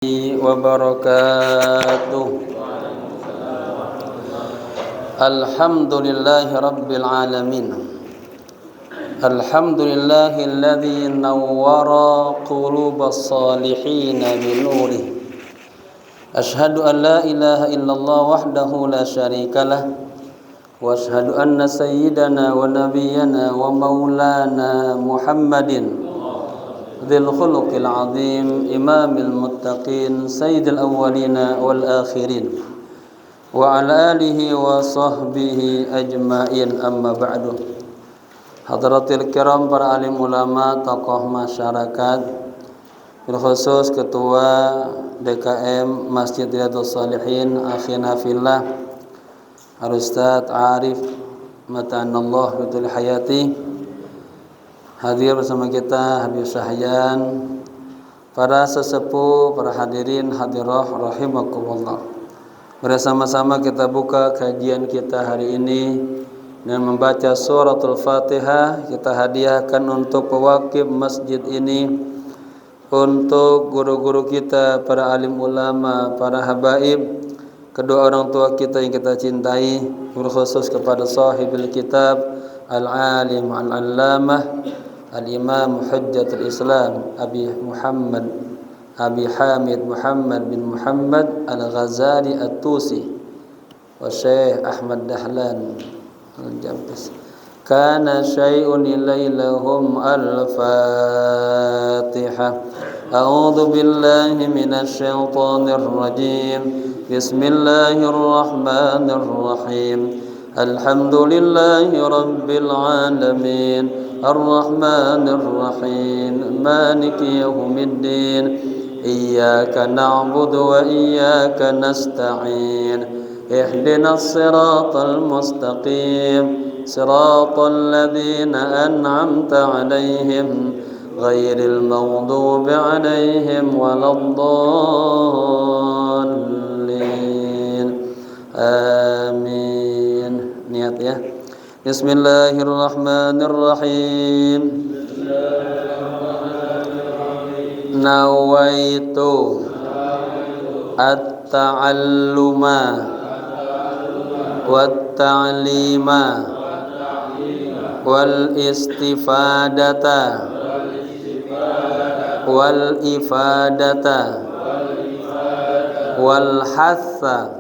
wabarakatuh. Alhamdulillahi rabbil alamin. Alhamdulillahilladzi nawwara qulubas salihin binurih. Ashhadu an la ilaha illallah wahdahu la syarikalah wa ashhadu anna sayyidana wa nabiyyana wa maulana Muhammadin dzil khuluqil azim imamil muttaqin sayyidil awwalina wal akhirin wa ala alihi wa sahbihi ajmain, amma ba'du. Hadratil kiram, para alim ulama, tokoh masyarakat, khusus ketua DKM Masjid Riyadhus Shalihin akhina fillah Al-Ustaz Arif Mata'anallah Betul Hayati, hadir bersama kita Habib Syahyan, para sesepuh, para hadirin hadirah rahimakumullah. Bersama-sama kita buka kajian kita hari ini dengan membaca suratul Fatihah. Kita hadiahkan untuk pewakif masjid ini, untuk guru-guru kita, para alim ulama, para habaib, kedua orang tua kita yang kita cintai, khusus kepada sahibul kitab al-alim al-allamah al-imam hujjatul Islam Abi Hamid Muhammad bin Muhammad al-Ghazali at-Tusi wa Syekh Ahmad Dahlan al-Jabbis. Kana syai'un ilailahum al-Fatihah. A'udzu billahi minasy syaithanir rajim. Bismillahirrahmanirrahim. Alhamdulillahi rabbil alamin. Ar-Rahmanir Rahim. Maliki yaumiddin. Iyyaka na'budu wa iyyaka nasta'in. Ihdinas siratal mustaqim. Siratal ladzina an'amta 'alaihim ghairil maghdubi 'alaihim waladdallin. Amin. Niat ya. Bismillahirrahmanirrahim. Nawaitu at-ta'alluma wat-ta'lima wal istifadata wal ifadata wal hatha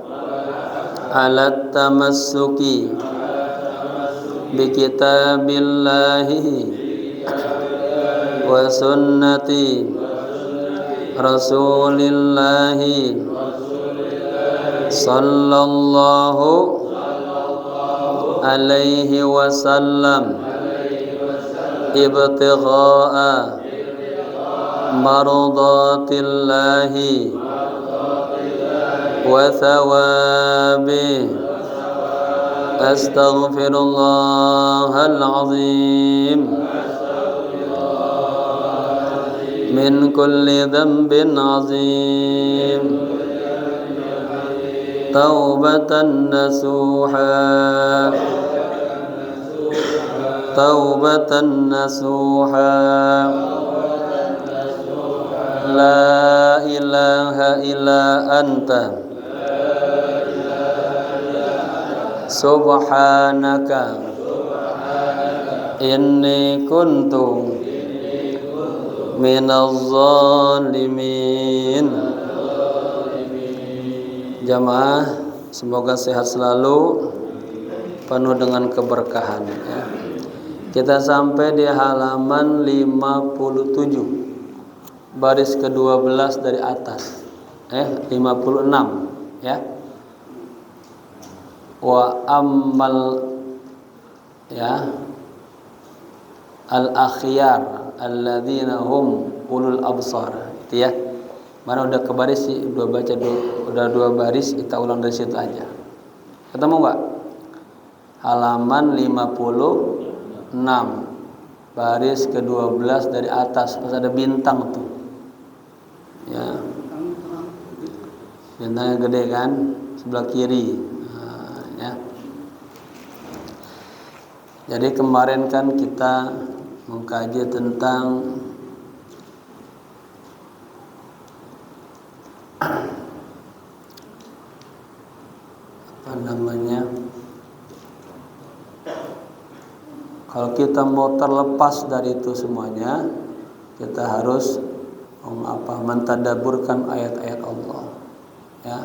ala tamassuki bi kitabillahi wa sunnati rasulillahi sallallahu alaihi wasallam ibtigha'a mardatillahi wa thawabi. Astaghfirullahal azim min kulli dhanbin azim. Taubatan nasuha, taubatan nasuha. La ilaha illa anta subhanaka inni kuntu minaz zalimin. Jamaah, semoga sehat selalu, penuh dengan keberkahan ya. Kita sampai di halaman 57, baris ke-12 dari atas, 56 ya. Wa ammal ya al-akhyar alladzina hum ulul absar, itu ya. Mana udah ke baris sih, udah dua baris, kita ulang dari situ aja. Ketemu enggak? Halaman 56 baris ke-12 dari atas, pas ada bintang tuh. Ya. Bintangnya gede kan, sebelah kiri. Ya. Jadi kemarin kan kita mengkaji tentang apa namanya, kalau kita mau terlepas dari itu semuanya, kita harus mentadaburkan ayat-ayat Allah, ya.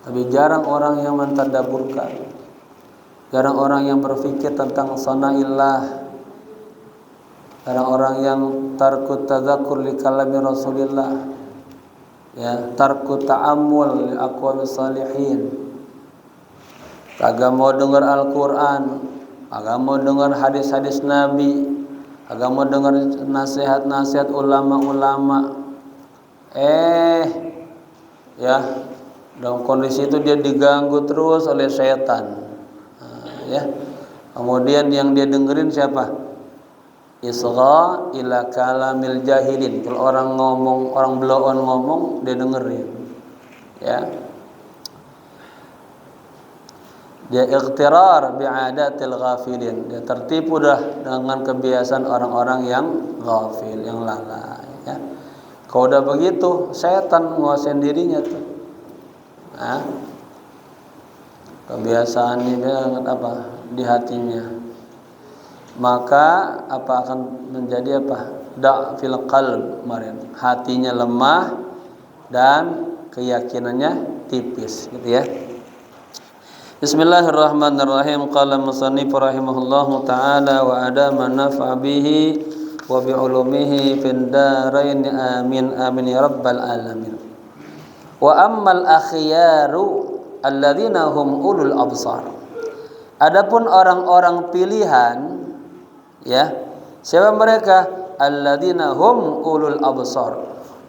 Tapi jarang orang yang mentadaburkan, jarang orang yang berpikir tentang sana'illah, jarang orang yang tarku tadzakur li kalami Rasulillah, ya, tarku ta'ammul li aqwami salihin. Kagak mau dengar Al-Qur'an, kagak mau dengar hadis-hadis Nabi, kagak mau dengar nasihat-nasihat ulama-ulama. Ya, dalam kondisi itu dia diganggu terus oleh syaitan. Ya. Kemudian yang dia dengerin siapa? Isgha ila kalamil jahilin. Kalau orang ngomong, orang blow on ngomong, dia dengerin. Ya. Dia iqtirar bi'adatil ghafilin. Dia tertipu dah dengan kebiasaan orang-orang yang ghafil, yang lalai, ya. Kalau udah begitu, setan menguasai dirinya tuh. Nah, kebiasaan ini apa? Di hatinya. Maka apa akan menjadi apa? Da'fil qalb kemarin. Hatinya lemah dan keyakinannya tipis, gitu ya. Bismillahirrahmanirrahim. Qala musannif rahimahullahu taala wa adama nafa bihi wa bi ulumihi fid darain amin amin ya rabbal alamin. Wa ammal akhyaru alladzina hum ulul absar. Adapun orang-orang pilihan, ya, siapa mereka? Alladzina hum ulul absar.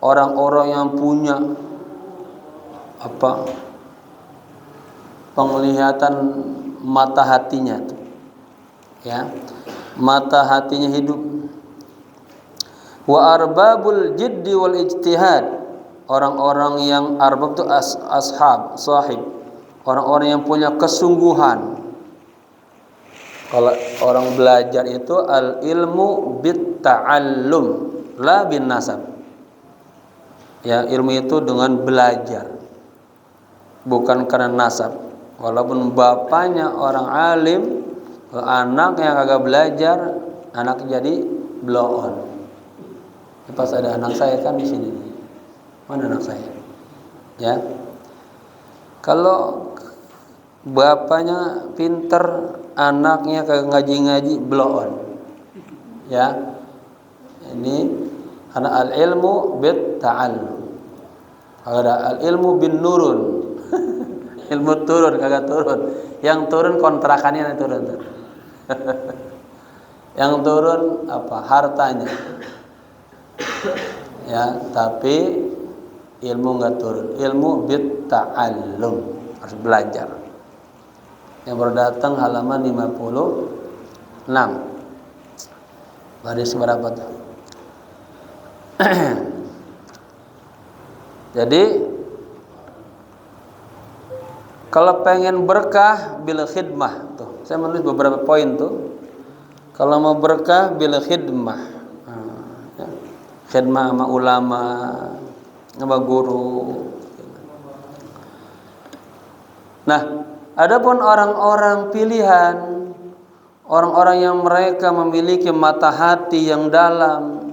Orang-orang yang punya apa? Penglihatan mata hatinya tuh, ya, mata hatinya hidup. Wa arbabul jiddi wal ijtihad, orang-orang yang arbab itu ashab, sahib, orang-orang yang punya kesungguhan. Kalau orang belajar itu al ilmu bit ta'allum la bin nasab, ya, ilmu itu dengan belajar, bukan karena nasab. Walaupun bapaknya orang alim, anaknya kagak belajar, anak jadi blow on. Pas ada anak saya kan di sini. Mana anak saya? Ya. Kalau bapaknya pinter, anaknya kagak ngaji-ngaji, blow on. Ya. Ini karena al ilmu bit ta'allum. Ada al ilmu bin nurun. Ilmu turun kagak turun. Yang turun kontrakannya yang turun. Yang turun apa? Hartanya. Ya, tapi ilmu enggak turun. Ilmu bit ta'allum, harus belajar. Yang baru datang halaman 56. Baris berapa tuh? Jadi kalau pengen berkah bil khidmah tuh. Saya menulis beberapa poin tuh. Kalau mau berkah bil khidmah. Ya. Khidmah sama ulama, sama guru. Nah, adapun orang-orang pilihan, orang-orang yang mereka memiliki mata hati yang dalam,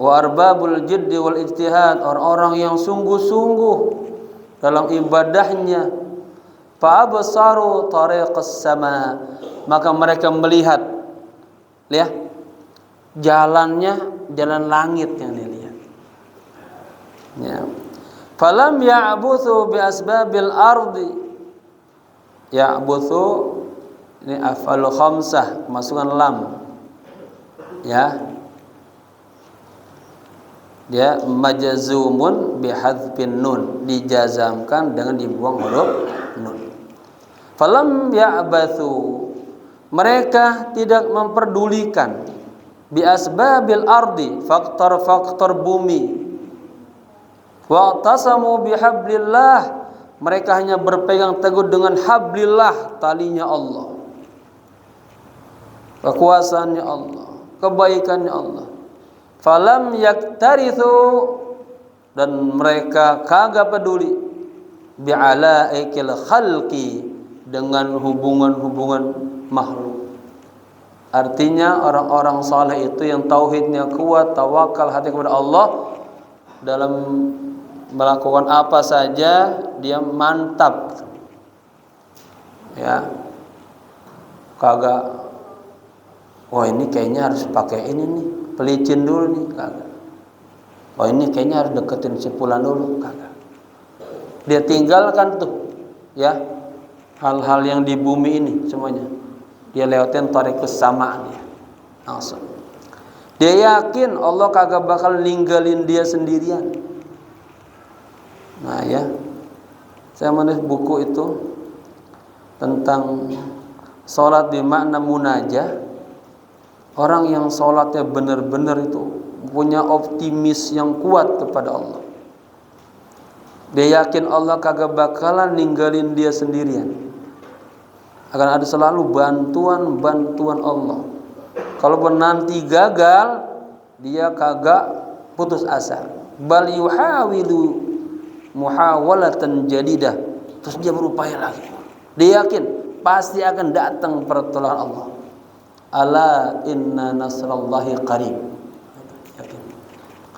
wa arbabul jiddi wal ijtihad, orang-orang yang sungguh-sungguh dalam ibadahnya, fa absaru tariqas sama, maka mereka melihat, lihat jalannya, jalan langit yang dilihat, ya. Falam ya'buthu bi asbabil ardi, ya'buthu ini af'al khamsah, masukkan lam, ya. Dia majzumun bihadzfin nun, dijazamkan dengan dibuang huruf nun. Falam ya'bathu, mereka tidak memperdulikan bi asbabil ardi, faktor-faktor bumi. Wa tasamu bihablillah, mereka hanya berpegang teguh dengan hablillah, talinya Allah, kekuasaannya Allah, kebaikannya Allah. Falam yaktarithu dan mereka kagak peduli bi'alaikil khalqi, dengan hubungan-hubungan makhluk. Artinya orang-orang saleh itu yang tauhidnya kuat, tawakal hati kepada Allah, dalam melakukan apa saja dia mantap. Ya. Kagak, wah ini kayaknya harus pakai ini nih, pelicin dulu nih, kagak. Wah ini kayaknya harus deketin si fulan dulu, kagak. Dia tinggalkan tuh, ya, hal-hal yang di bumi ini semuanya. Dia lewatin tariqus sama dia. Langsung. Dia yakin Allah kagak bakal ninggalin dia sendirian. Nah ya, saya menulis buku itu tentang sholat di makna munajah. Orang yang sholatnya benar-benar itu punya optimis yang kuat kepada Allah. Dia yakin Allah kagak bakalan ninggalin dia sendirian. Akan ada selalu bantuan Allah. Kalaupun nanti gagal, dia kagak putus asa. Bal yuhawilu muhawalatan jadidah. Terus dia berupaya lagi. Dia yakin pasti akan datang pertolongan Allah. Ala inna nasrallahi qarib. Yakin.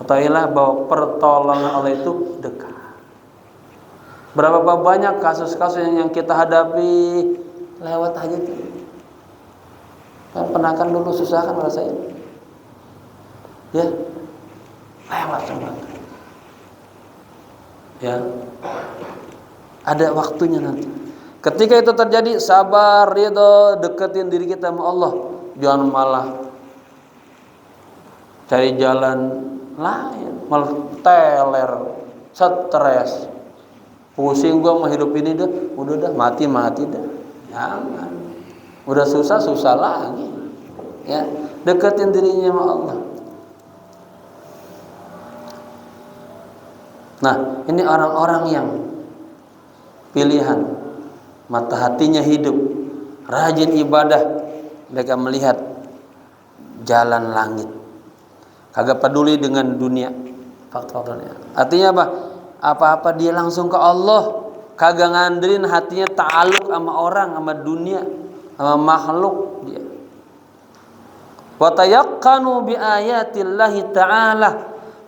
Ketahuilah bahwa pertolongan Allah itu dekat. Berapa banyak kasus-kasus yang kita hadapi lewat aja tuh. Pernah kan dulu susah kan rasanya, ya, lewat semua. Ya, ada waktunya nanti. Ketika itu terjadi, sabar, ridho, deketin diri kita sama Allah. Jangan malah cari jalan lain, malah teler, stres, pusing gua mau hidup ini dah, udah dah mati dah. Jangan. Udah susah lagi. Ya, deketin dirinya sama Allah. Nah, ini orang-orang yang pilihan, mata hatinya hidup, rajin ibadah, mereka melihat jalan langit. Kagak peduli dengan dunia, faktornya. Artinya apa? Apa-apa dia langsung ke Allah, kagak ngandelin hatinya ta'aluk sama orang, sama dunia, sama makhluk dia. Wa tayaqqanu bi ayatillahi ta'ala.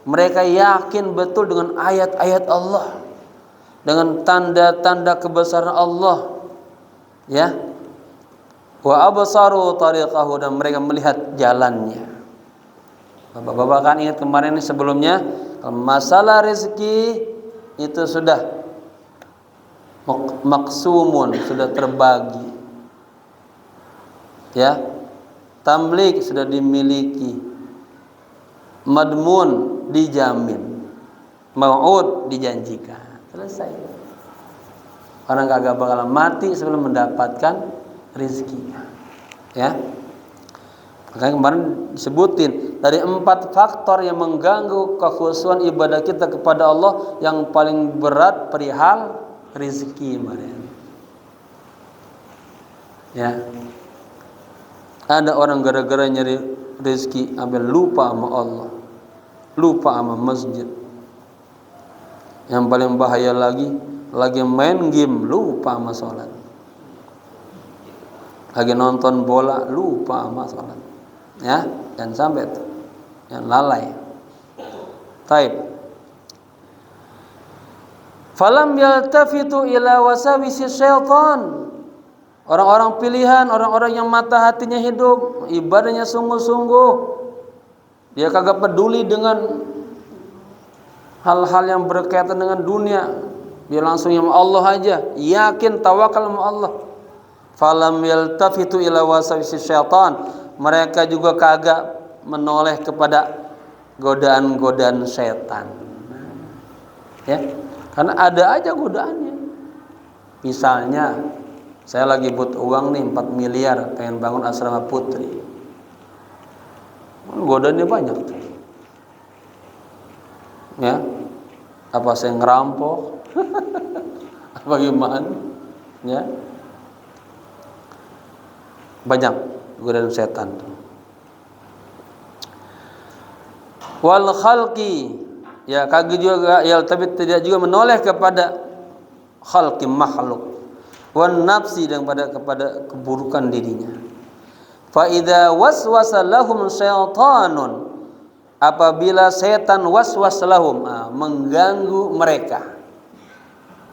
Mereka yakin betul dengan ayat-ayat Allah, dengan tanda-tanda kebesaran Allah. Ya. Wa absaru tariqahu, dan mereka melihat jalannya. Bapak-bapak kan ingat kemarin ini sebelumnya, masalah rezeki itu sudah maksumun, sudah terbagi. Ya, tamlik sudah dimiliki, madmun dijamin, mau'ud dijanjikan. Selesai. Orang kagak bakalan mati sebelum mendapatkan rezekinya. Ya. Makanya kemarin disebutin dari 4 faktor yang mengganggu kekhusyuan ibadah kita kepada Allah, yang paling berat perihal rezeki kemarin. Ya. Ada orang gara-gara nyari rezeki sampai lupa sama Allah, lupa sama masjid. Yang paling bahaya lagi main game lupa sama sholat, lagi nonton bola lupa sama sholat. Ya, dan sampai itu yang lalai. Taib. Falam yaltafitu ila wasawisi syaitan. Orang-orang pilihan, orang-orang yang mata hatinya hidup, ibadahnya sungguh-sungguh, dia kagak peduli dengan hal-hal yang berkaitan dengan dunia. Dia langsung sama Allah aja, yakin tawakal sama Allah. Falam yaltafitu ila wasawisi syaitan. Mereka juga kagak menoleh kepada godaan-godaan setan. Ya, karena ada aja godaannya. Misalnya, saya lagi butuh uang nih 4 miliar, pengen bangun asrama putri. Godaannya banyak tuh. Ya, apa saya ngerampok? Apa gimana? Ya, banyak godaan setan tuh. Wal khalqi, ya kagak juga tapi tidak juga menoleh kepada khalqi makhluk, wan nafsi, dan kepada keburukan dirinya. Fa idza waswasa lahum syaitanun, apabila setan waswas lahum, mengganggu mereka.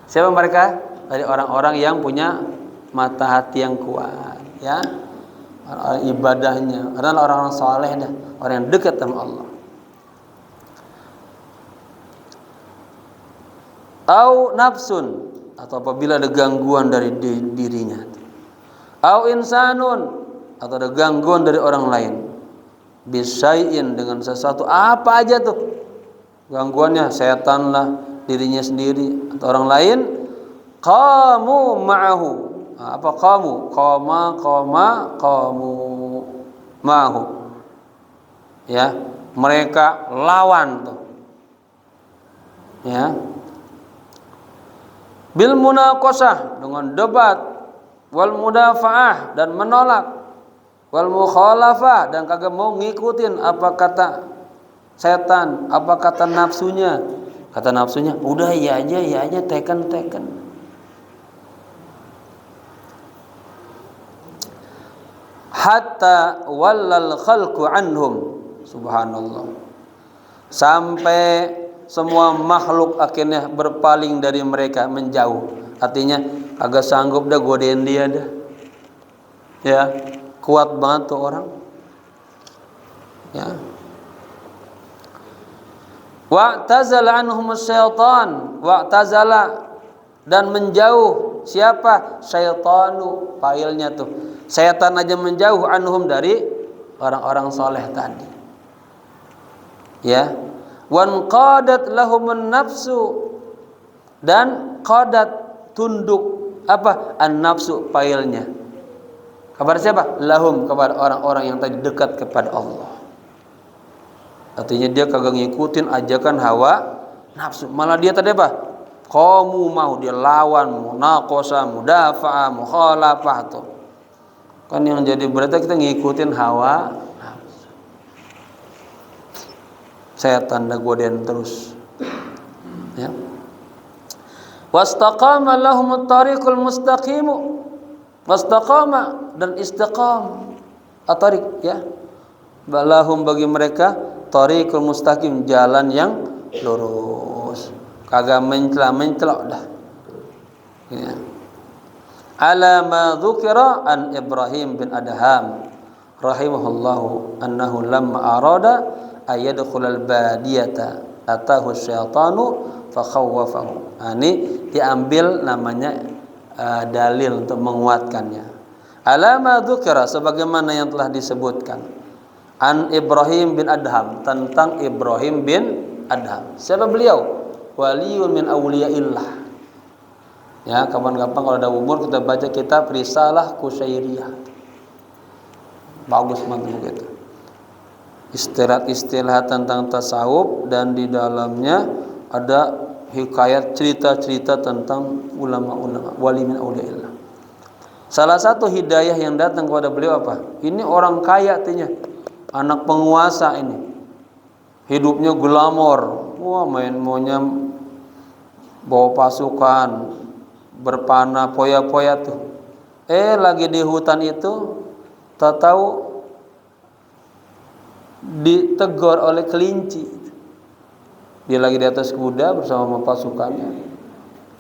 Siapa mereka? Dari orang-orang yang punya mata hati yang kuat, ya. Orang ibadahnya adalah orang-orang saleh dah, orang yang dekat sama Allah. Au nafsun, atau apabila ada gangguan dari dirinya. Au insanun, atau ada gangguan dari orang lain. Bisyai'in, dengan sesuatu, apa aja tuh gangguannya, setan lah, dirinya sendiri atau orang lain. Qamu ma'ahu, apa qamu? Qama qamu ma'ahu, ya, mereka lawan tuh, ya, bil munaqashah, dengan debat, wal mudafa'ah, dan menolak, wal mukhalafah, dan kagak mau ngikutin apa kata setan, apa kata nafsunya. Kata nafsunya, udah ya aja, teken. Hatta wallal khalqu anhum, subhanallah, sampai semua makhluk akhirnya berpaling dari mereka, menjauh. Artinya agak sanggup dah godain dia dah, ya, kuat banget tuh orang, ya. Wa'tazala anhum syaitan, wa'tazala, dan menjauh siapa? Syaitanu, failnya tuh, setan aja menjauh, anhum, dari orang-orang soleh tadi, ya. Wan qadat lahumun nafsu, dan qadat, tunduk, apa? An nafsu, failnya kepada siapa? Lahum, kepada orang-orang yang tadi dekat kepada Allah. Artinya dia kagak ngikutin ajakan hawa nafsu, malah dia tadi apa? Qamu mau, dia lawan, munaqasha, mudafa'ah, mukhalafah tuh. Kan yang jadi berarti kita ngikutin hawa nafsu. Setan dah godain terus, ya. Wastaqama lahumut tariqul mustaqimu, wastaqama, dan istiqam, at-tariq, ya, balahum, bagi mereka, tariqul mustaqim, jalan yang lurus, kagak mencela-mencelok dah, ya. Ala ma dzukira an Ibrahim bin Adham rahimahullahu annahu lamma arada ayadkhulal badiyata atahu syaitanu fakhawwafahu. Ini diambil namanya dalil untuk menguatkannya. Ala ma dzukira, sebagaimana yang telah disebutkan, an Ibrahim bin Adham, tentang Ibrahim bin Adham. Siapa beliau? Waliyun min awliyaillah. Ya, kapan-kapan kalau ada umur kita baca kitab Risalah Qusyairiyah. Bagus banget begitu. Istilah-istilah tentang tasawuf, dan di dalamnya ada hikayat, cerita-cerita tentang ulama-ulama, wali min awliyaillah. Salah satu hidayah yang datang kepada beliau apa? Ini orang kaya artinya, anak penguasa ini, hidupnya glamor, wah, maunya bawa pasukan, berpanah poya-poya tuh. Lagi di hutan itu, tak tahu ditegur oleh kelinci. Dia lagi di atas kuda bersama pasukannya.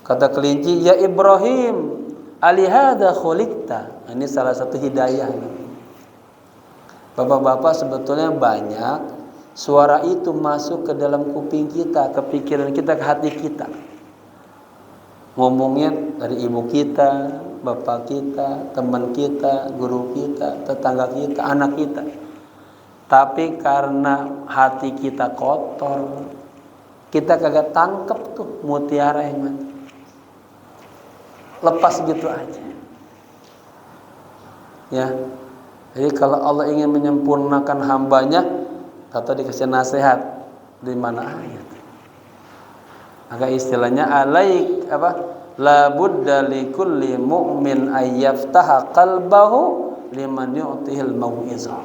Kata kelinci, ya Ibrahim, alihada khuliqta. Ini salah satu hidayah. Bapak-bapak, sebetulnya banyak suara itu masuk ke dalam kuping kita, ke pikiran kita, ke hati kita. Ngomongnya dari ibu kita, bapak kita, teman kita, guru kita, tetangga kita, anak kita. Tapi karena hati kita kotor, kita kagak tangkep tuh mutiara yang mana. Lepas gitu aja, ya. Jadi kalau Allah ingin menyempurnakan hambanya, kata dikasih nasihat, di mana ayat? Maka istilahnya alaik apa? La budda likulli mu'min ayyaftaha qalbahu liman yu'tihil mau'izah.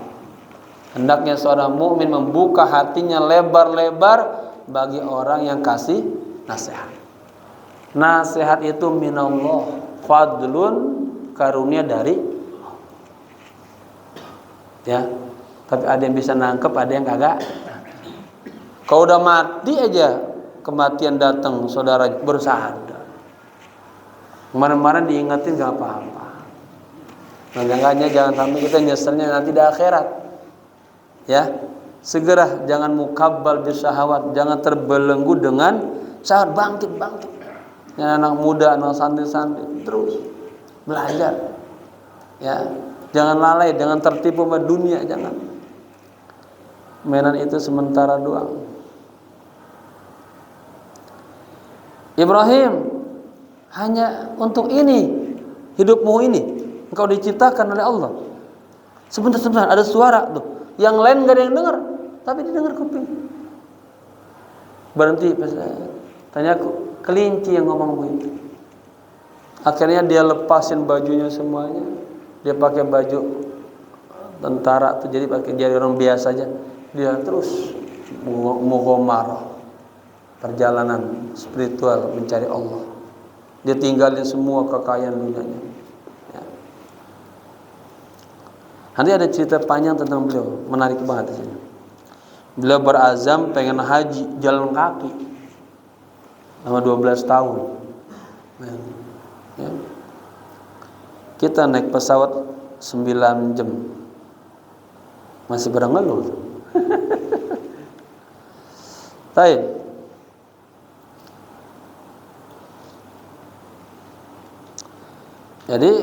Hendaknya seorang mukmin membuka hatinya lebar-lebar bagi orang yang kasih nasihat. Nasihat itu minallah, fadlun, karunia dari ya. Tapi ada yang bisa nangkep, ada yang kagak. Kau udah mati aja, kematian datang, saudara bersandar. Kemarin-kemarin diingetin gak apa-apa. Makanya jangan sampai kita nyeselnya nanti di akhirat. Ya, segera jangan mukabbal bisyahawat, jangan terbelenggu dengan syahwat. Bangkit. Ya, anak muda, anak santri-santri terus belajar. Ya, jangan lalai, jangan tertipu sama dunia, jangan. Mainan itu sementara doang. Ibrahim, hanya untuk ini, hidupmu ini, engkau diciptakan oleh Allah. Sebentar, ada suara tuh. Yang lain gak ada yang dengar, tapi didengar kuping. Berhenti, tanya aku, kelinci yang ngomong begitu. Akhirnya dia lepasin bajunya semuanya. Dia pakai baju tentara tuh, jadi pakai jadi orang biasa aja. Dia terus mughamarah, perjalanan spiritual mencari Allah. Dia tinggalin semua kekayaan dunianya. Ya. Nanti ada cerita panjang tentang beliau, menarik banget di sini. Beliau berazam pengen haji jalan kaki selama 12 tahun. Ya. Kita naik pesawat 9 jam. Masih pada ngeluh. Baik. Jadi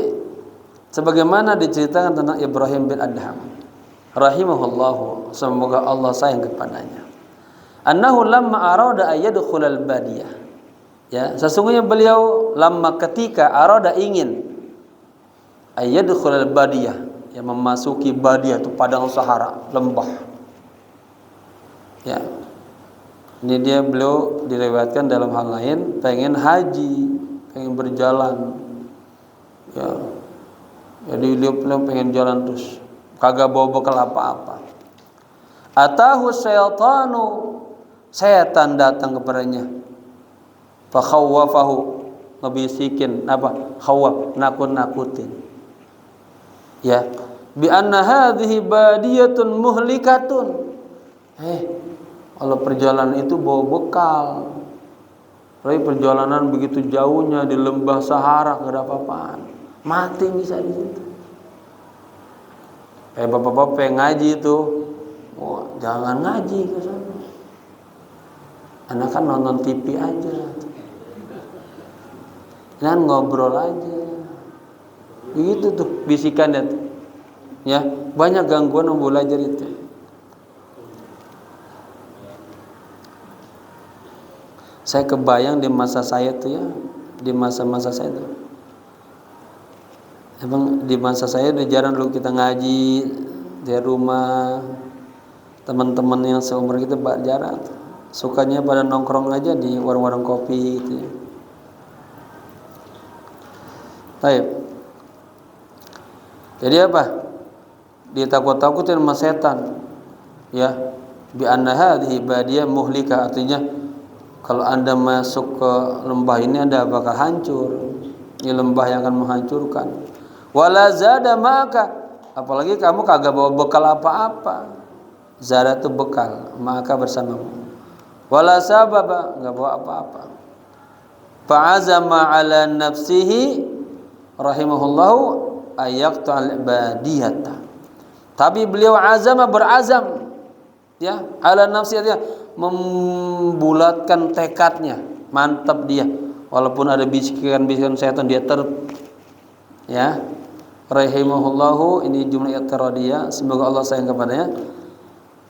sebagaimana diceritakan tentang Ibrahim bin Adham rahimahullahu, semoga Allah sayang kepadanya, annahu lamma arada ayyadkhulal badiyah, ya, sesungguhnya beliau lamma ketika arada ingin ayyadkhulal badiyah, ya, memasuki badiyah itu padang sahara, lembah. Ya. Ini beliau diriwayatkan dalam hal lain pengen haji, pengen berjalan. Ya. Jadi beliau pengen jalan terus, kagak bawa bekal apa-apa. Atahu syaitanu, setan datang kepadanya. Fa khawwafahu, ngebisikin apa? Khawwaf, nakut-nakutin. Ya, bi anna hadhihi badiyatun muhlikatun. Kalau perjalanan itu bawa bekal. Tapi perjalanan begitu jauhnya di lembah Sahara, gak ada apa-apaan. Mati bisa di situ. Bapak-bapak pengen ngaji itu, jangan ngaji ke sana. Anak kan nonton TV aja. Jangan ngobrol aja. Begitu tuh bisikannya tuh. Ya, banyak gangguan yang belajar itu. Saya kebayang di masa saya tuh, ya, di masa-masa saya tuh. Emang di masa saya udah jarang dulu kita ngaji di rumah, teman-teman yang seumur kita jarang. Sukanya pada nongkrong aja di warung-warung kopi gitu ya. Baik. Jadi apa? Ditakut-takutin sama setan. Ya, bi anna hadhihi badiyah muhlika, artinya kalau Anda masuk ke lembah ini Anda bakal hancur. Ini lembah yang akan menghancurkan. Wala zada maka, apalagi kamu kagak bawa bekal apa-apa. Zada itu bekal, maka bersamamu. Wala sababa, enggak bawa apa-apa. Fa'azama ala nafsihi rahimahullahu ayaqta'al badiyata. Tapi beliau berazam, ya, ala nafsihi, membulatkan tekadnya, mantap dia, walaupun ada bisikan-bisikan setan dia ya, rahimahullahu, ini jumlah i'tiradiyah, semoga Allah sayang kepadanya,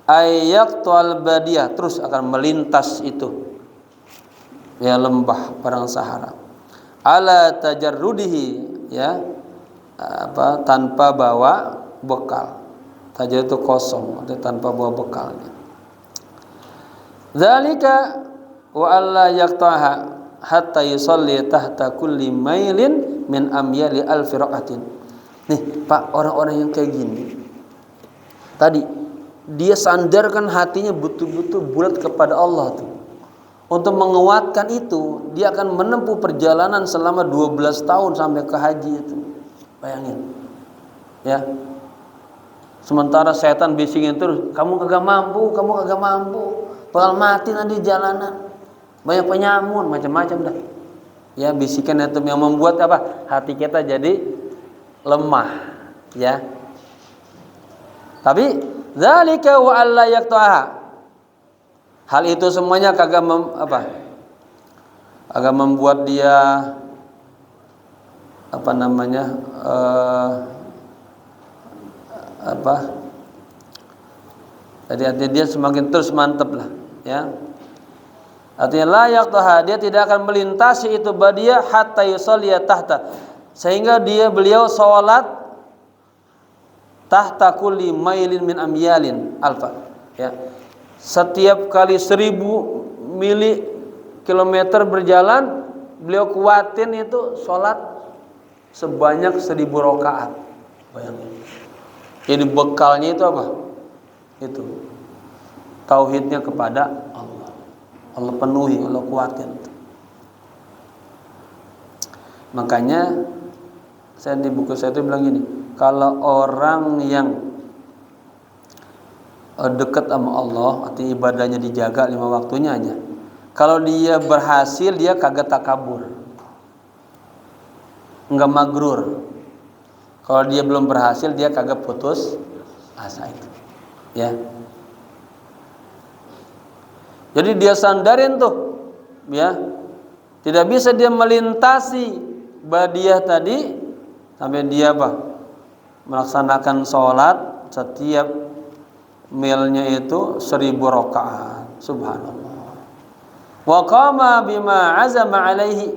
ayyaqtul badiyah, terus akan melintas itu, ya, lembah padang Sahara, ala tajarrudihi, ya, tanpa bawa bekal. Tajarrud itu kosong, artinya tanpa bawa bekalnya. Dzalika wa alla yaqtaha hatta yusalli tahta kulli mailin min amyali alfi raqatin. Nih, Pak, orang-orang yang kayak gini tadi dia sandarkan hatinya betul-betul bulat kepada Allah tuh. untuk menguatkan itu, dia akan menempuh perjalanan selama 12 tahun sampai ke haji itu. Bayangin. Ya. Sementara setan bisikin terus, kamu kagak mampu, bakal mati nanti di jalanan. Banyak penyamun, macam-macam dah. Ya, bisikan itu yang membuat apa? Hati kita jadi lemah, ya. Tapi zalika wa alla yaqtaha. Hal itu semuanya kagak agak membuat dia jadi dia semakin terus mantap lah, ya. Artinya la yaqtaha, dia tidak akan melintasi itu badiyah hatta yusalliya tahta, sehingga beliau salat tahta kulli mailin min amyalin alfa, ya. Setiap kali 1000 kilometer berjalan, beliau kuatin itu salat sebanyak 1000 rakaat. Bayangin. Jadi bekalnya itu apa? Itu tauhidnya kepada Allah. Allah penuhi, Allah kuatin. Makanya saya di buku saya itu bilang gini, kalau orang yang dekat sama Allah, artinya ibadahnya dijaga 5 waktunya aja, kalau dia berhasil, dia kagak takabur, enggak magrur. Kalau dia belum berhasil, dia kagak putus asa itu, ya. Jadi dia sandarin tuh, ya. Tidak bisa dia melintasi badiyah tadi sampai dia melaksanakan sholat setiap milnya itu 1000 rakaat. Subhanallah. Wa qama bima azama alaihi,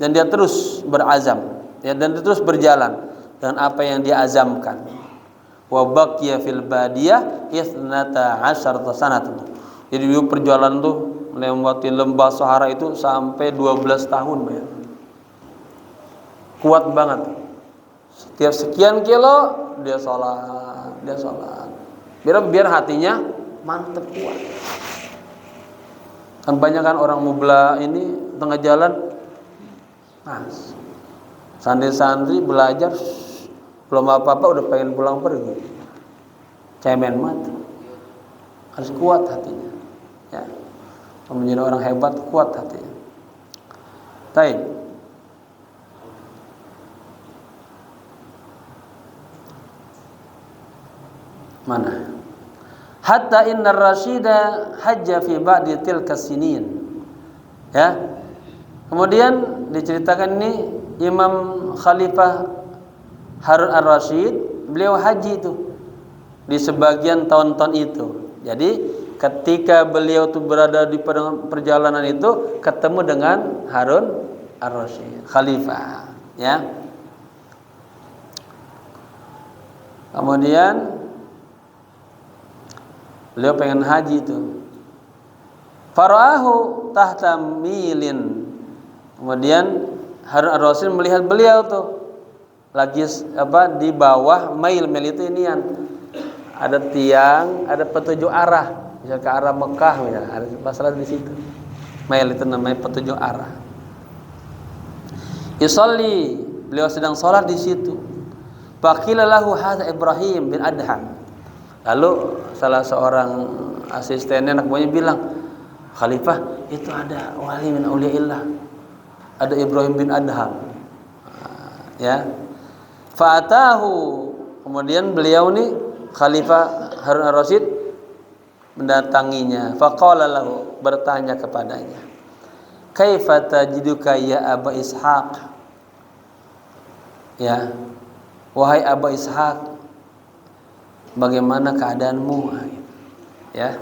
dan dia terus berazam, ya, dan dia terus berjalan dengan apa yang dia azamkan. Wa baqiya fil badiyah 12 sanatan. Jadi dia perjalanan tuh melewati lembah Sahara itu sampai 12 tahun, ya. Kuat banget. Setiap sekian kilo dia sholat. Biar hatinya mantep, kuat. Kan banyak kan orang mubla ini tengah jalan, santri-santri belajar belum apa-apa udah pengen pulang pergi, cemen mati. Harus kuat hatinya, ya. Menjadi orang hebat, kuat hatinya. Baik. Mana? Hatta innar rasyida hajja fi ba'di tilka sinin. Ya. Kemudian diceritakan ini Imam Khalifah Harun ar-Rasyid, beliau haji itu di sebagian tahun-tahun itu. Jadi ketika beliau tuh berada di perjalanan itu ketemu dengan Harun ar-Rasyid, khalifah, ya. Kemudian beliau pengen haji itu. Faraahu tahta milin. Kemudian Harun ar-Rasyid melihat beliau tuh lagi di bawah mil itu inian. Ada tiang, ada petunjuk arah, misal ke arah Mekah, ya, ada masalah di situ. Mil itu namanya petunjuk arah. Yusolli, beliau sedang sholat di situ. Faqila lahu hadza Ibrahim bin Adham. Lalu salah seorang asistennya anak buahnya bilang, Khalifah, itu ada wali min auliyaillah, ada Ibrahim bin Adham, ya. Fa'atahu, kemudian beliau nih Khalifah Harun ar-Rasyid mendatanginya. Faqala lahu, bertanya kepadanya, kaifa tajiduka ya Aba Ishaq, ya, wahai Aba Ishaq, bagaimana keadaanmu, ya.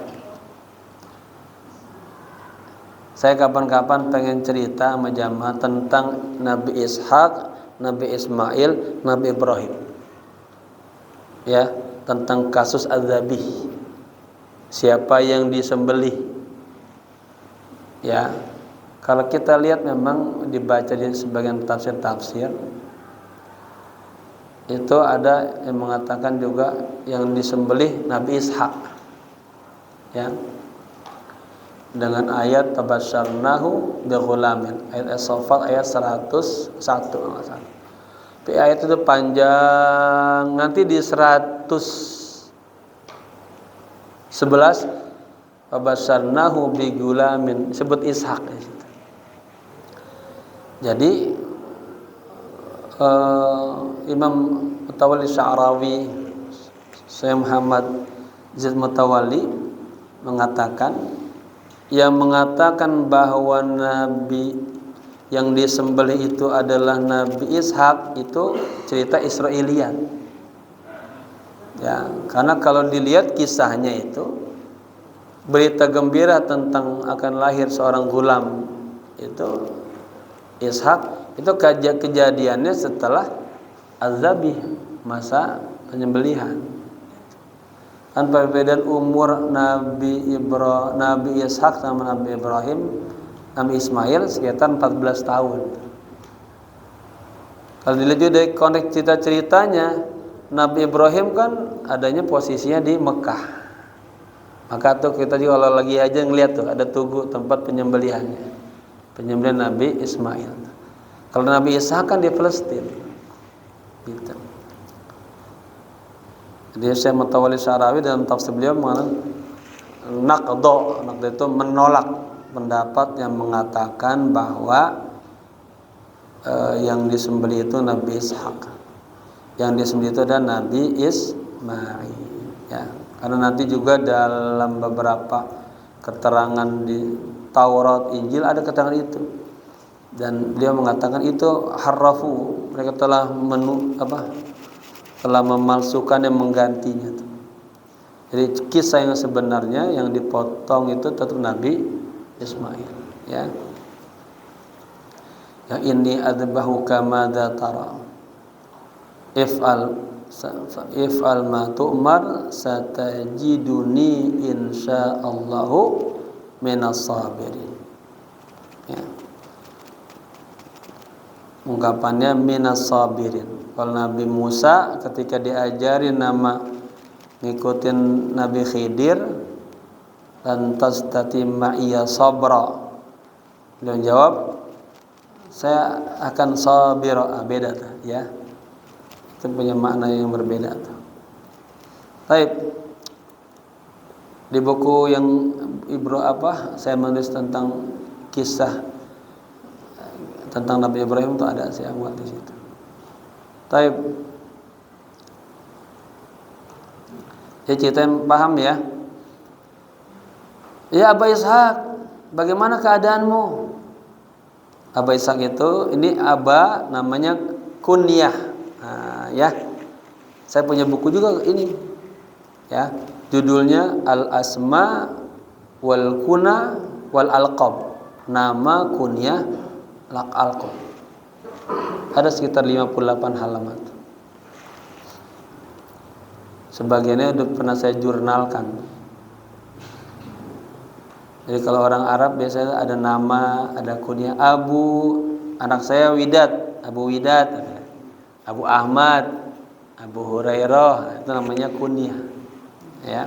Saya kapan-kapan pengen cerita sama jamaah tentang Nabi Ishaq, Nabi Ismail, Nabi Ibrahim, ya, tentang kasus adzabih, siapa yang disembelih, ya. Kalau kita lihat memang dibaca di sebagian tafsir-tafsir itu ada yang mengatakan juga yang disembelih Nabi Ishaq, ya. dengan ayat tabasyarnahu bighulamin, ayat As-Saffat ayat 101 kalau nggak salah. Tapi ayat itu panjang, nanti di 111 tabasyarnahu bighulamin sebut Ishak di situ. Jadi Imam Mutawalli Sya'rawi, Syekh Muhammad Zaid Mutawalli mengatakan, yang mengatakan bahwa Nabi yang disembelih itu adalah Nabi Ishak itu cerita Israiliyat. Ya, karena kalau dilihat kisahnya itu berita gembira tentang akan lahir seorang gulam itu Ishak itu kejadiannya setelah Az-Zabih, masa penyembelihan. Kan perbedaan umur Nabi Ishak sama Nabi Ibrahim, Nabi Ismail sekitar 14 tahun. Kalau dilihat juga dari konteks cerita-ceritanya, Nabi Ibrahim kan adanya posisinya di Mekah. Maka tuh kita juga kalau lagi aja ngeliat tuh ada tugu tempat penyembelihannya, penyembelihan Nabi Ismail. Kalau Nabi Ishak kan di Palestina. Gitu. Jadi Syekh Mutawalli Sya'rawi dalam tafsir beliau mengatakan naqdo itu menolak pendapat yang mengatakan bahwa yang disembelih itu Nabi Ishak. Yang disembelih itu adalah Nabi Ismail, ya. Karena nanti juga dalam beberapa keterangan di Taurat, Injil ada keterangan itu. Dan beliau mengatakan itu harrafu, mereka telah telah memalsukan dan menggantinya. Jadi kisah yang sebenarnya yang dipotong itu tetap Nabi Ismail, ya. Yang ini adbahuka madza tara. If'al ma tu'mar satajiduni insyaallahu minas sabirin. Ya. Ungkapannya minas sabirin. Kalau Nabi Musa ketika diajarin nama ngikutin Nabi Khidir, dan tastatimma iya sabra, beliau jawab saya akan sabira. Beda tuh, ya. Itu punya makna yang berbeda tuh. Baik. Di buku yang saya menulis tentang kisah tentang Nabi Ibrahim itu ada saya buat di situ. Baik. Ya, cerita yang paham ya. Ya Aba Ishak, bagaimana keadaanmu? Aba Ishak itu, ini Aba namanya kunyah. Nah, ya. Saya punya buku juga ini. Ya, judulnya Al-Asma wal Kuna wal Alqab. Nama, kunyah, alqab. Ada sekitar 58 halaman. Sebagiannya udah pernah saya jurnalkan. Jadi kalau orang Arab biasanya ada nama, ada kunyah. Anak saya Widat, Abu Widat, Abu Ahmad, Abu Hurairah, itu namanya kunyah. Ya.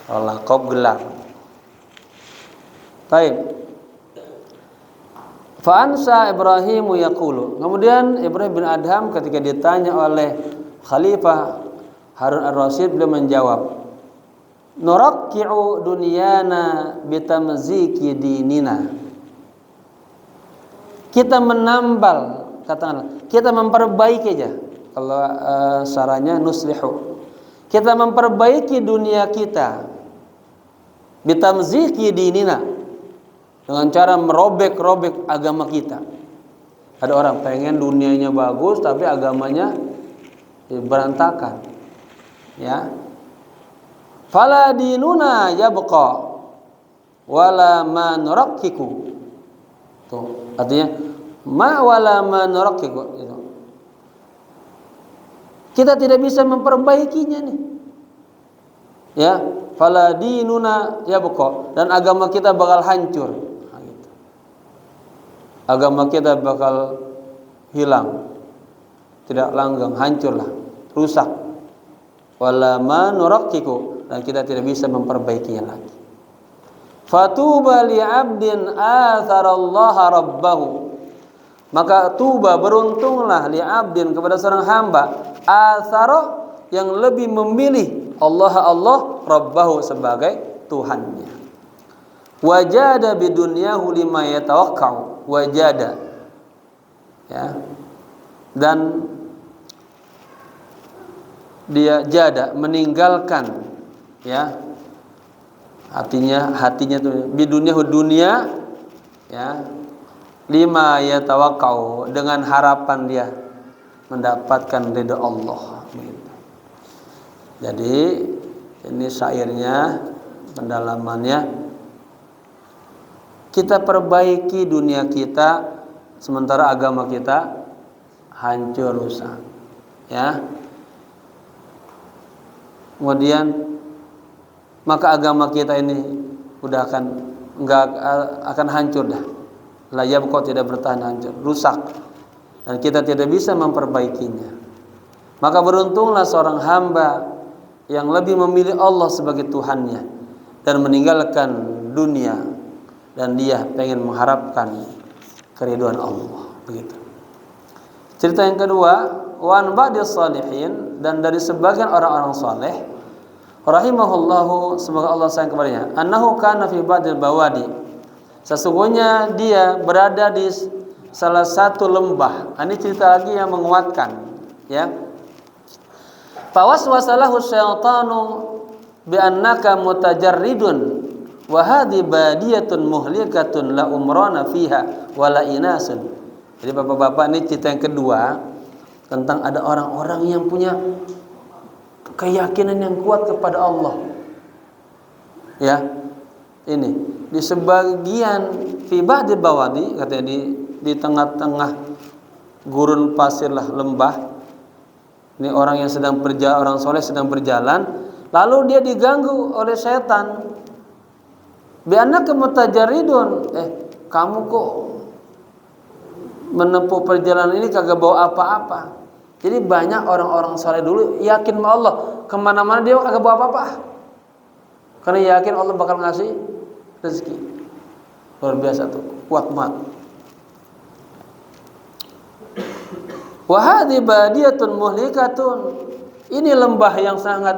Kalau laqab gelar. Baik. Fa'ansa Ibrahimu yaqulu. Kemudian Ibrahim bin Adham ketika ditanya oleh Khalifah Harun ar-Rasyid, beliau menjawab, nurakki'u dunyana bitamziki dinina. Kita menambal, katakanlah, kita memperbaiki aja. Kalau sarannya nuslihu. Kita memperbaiki dunia kita bitamziki dinina, dengan cara merobek-robek agama kita. Ada orang pengen dunianya bagus tapi agamanya berantakan. Ya. Fala dinuna yabqa wala ma nurakkiku. Tuh, artinya ma wala ma nurakkiku itu. Kita tidak bisa memperbaikinya nih. Ya, fala dinuna yabqa, dan agama kita bakal hancur. Nah, gitu. Agama kita bakal hilang. Tidak langgeng, hancurlah, rusak. Wala ma nurakkiku, dan kita tidak bisa memperbaikinya lagi. Fatuba li 'abdin atharallaha rabbahu. Maka tuba, beruntunglah li 'abdin, kepada seorang hamba, athara, yang lebih memilih Allah rabbahu, sebagai Tuhannya. Wajada bidunyahu lima yatawakkau. Wajada, ya, dan dia jada, meninggalkan, ya, hatinya tuh bidunyahu, dunia, ya, lima yatawakkau, dengan harapan dia mendapatkan ridha Allah. Jadi ini syairnya, pendalamannya, kita perbaiki dunia kita sementara agama kita hancur, rusak, ya. Kemudian maka agama kita ini udah akan hancur dah. La yabqa, tidak bertahan, hancur, rusak, dan kita tidak bisa memperbaikinya. Maka beruntunglah seorang hamba yang lebih memilih Allah sebagai Tuhannya dan meninggalkan dunia, dan dia pengen mengharapkan keridhaan Allah. Begitu. Cerita yang kedua, wa an ba'dis salihin, dan dari sebagian orang-orang saleh, rahimahullahu, semoga Allah sayang kepadanya, annahu kana fi ba'dil bawadi, sesungguhnya dia berada di salah satu lembah. Ini cerita lagi yang menguatkan, ya. Fawaswasalahu syaitanu bi annaka mutajarridun wa hadhi badiyatun muhlikatun la umrana fiha wa la inasun. Jadi bapak-bapak, ini cerita yang kedua tentang ada orang-orang yang punya keyakinan yang kuat kepada Allah. Ya, ini di sebagian fi ba'di bawadi, katanya di tengah-tengah gurun pasir lah, lembah. Ini orang yang sedang berjalan, orang soleh sedang berjalan, lalu dia diganggu oleh setan. Bi annaka mutajarridun, kamu kok menempuh perjalanan ini kagak bawa apa-apa. Jadi banyak orang-orang soleh dulu yakin sama Allah, kemana-mana dia kagak bawa apa-apa, karena yakin Allah bakal ngasih rezeki. Luar biasa tuh, kuat banget. Wa hadhi badiyatun muhlikatun, ini lembah yang sangat